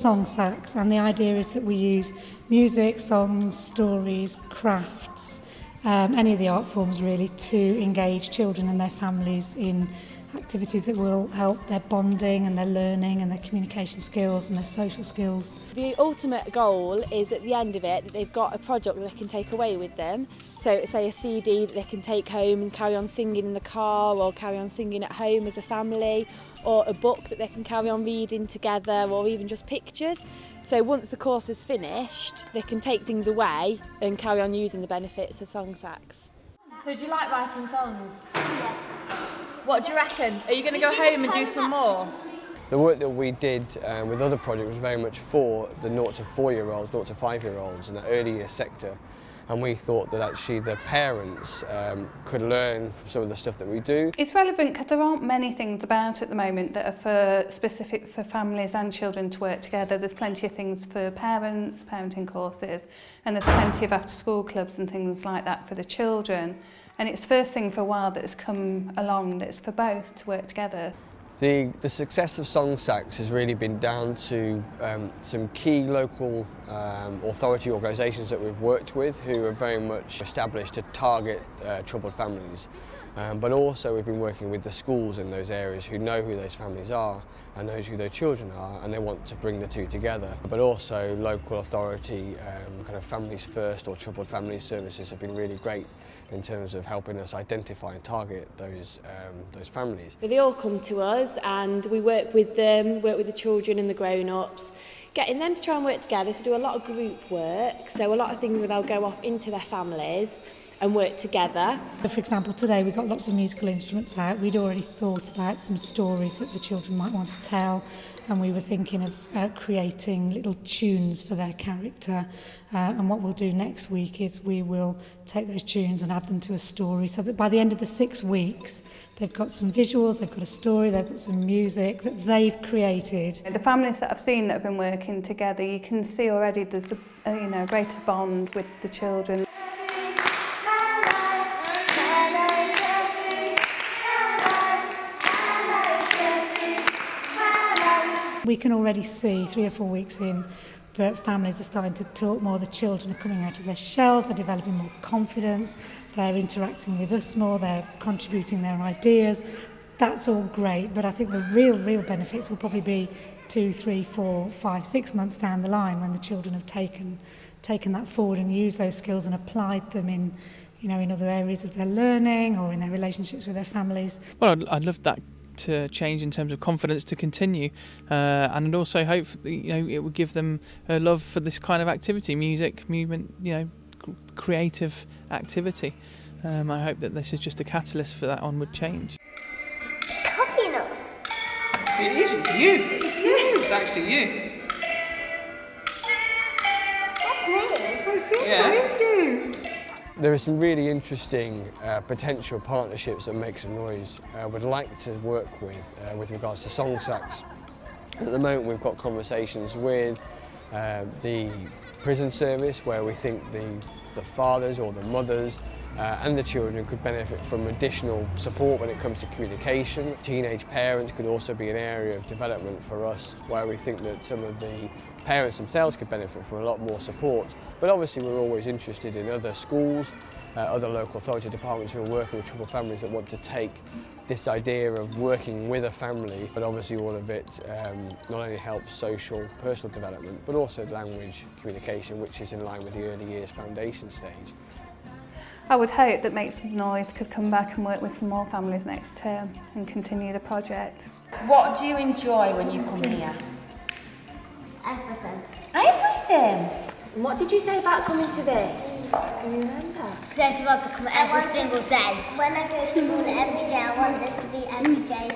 Song Sacks, and the idea is that we use music, songs, stories, crafts, any of the art forms really, to engage children and their families in activities that will help their bonding and their learning and their communication skills and their social skills. The ultimate goal is at the end of it that they've got a project that they can take away with them. So say a CD that they can take home and carry on singing in the car or carry on singing at home as a family, or a book that they can carry on reading together, or even just pictures. So once the course is finished, they can take things away and carry on using the benefits of Song Sacks. So do you like writing songs? Yeah. What do you reckon? Are you going to go home and do some more? The work that we did with other projects was very much for the 0 to 4-year-olds, 0 to 5-year-olds in the early year sector. And we thought that actually the parents could learn from some of the stuff that we do. It's relevant because there aren't many things about at the moment that are specific for families and children to work together. There's plenty of things for parents, parenting courses, and there's plenty of after-school clubs and things like that for the children. And it's the first thing for a while that has come along that's for both to work together. The success of Song Sacks has really been down to some key local authority organisations that we've worked with who are very much established to target troubled families. But also we've been working with the schools in those areas who know who those families are and knows who their children are, and they want to bring the two together. But also local authority, kind of Families First or Troubled Families services have been really great in terms of helping us identify and target those families. They all come to us and we work with them, work with the children and the grown-ups, getting them to try and work together. So we do a lot of group work, so a lot of things where they'll go off into their families and work together. For example, today we got lots of musical instruments out. We'd already thought about some stories that the children might want to tell, and we were thinking of creating little tunes for their character. And what we'll do next week is we will take those tunes and add them to a story, so that by the end of the 6 weeks they've got some visuals, they've got a story, they've got some music that they've created. The families that I've seen that have been working together, you can see already there's a greater bond with the children. We can already see 3 or 4 weeks in that families are starting to talk more, the children are coming out of their shells, they're developing more confidence, they're interacting with us more, they're contributing their ideas. That's all great, but I think the real benefits will probably be 2, 3, 4, 5, 6 months down the line when the children have taken that forward and used those skills and applied them in other areas of their learning or in their relationships with their families. Well, I'd love that to change in terms of confidence to continue, and I'd also hope that, it would give them a love for this kind of activity, music, movement, creative activity. I hope that this is just a catalyst for that onward change. It's copying us. It is, it's you. It's you. It's actually you. That's me. Yeah. Thank you. There are some really interesting potential partnerships that Make Some Noise would like to work with regards to Song Sacks. At the moment we've got conversations with the prison service where we think the fathers or the mothers and the children could benefit from additional support when it comes to communication. Teenage parents could also be an area of development for us where we think that some of the parents themselves could benefit from a lot more support. But obviously we're always interested in other schools, other local authority departments who are working with troubled families that want to take this idea of working with a family, but obviously all of it not only helps social, personal development, but also language communication, which is in line with the early years foundation stage. I would hope that Make Some Noise could come back and work with some more families next term and continue the project. What do you enjoy when you come here? Everything. Everything? And what did you say about coming to this? Can you remember? She said she wants to come every single day. When I go to school every day, I want this to be every day.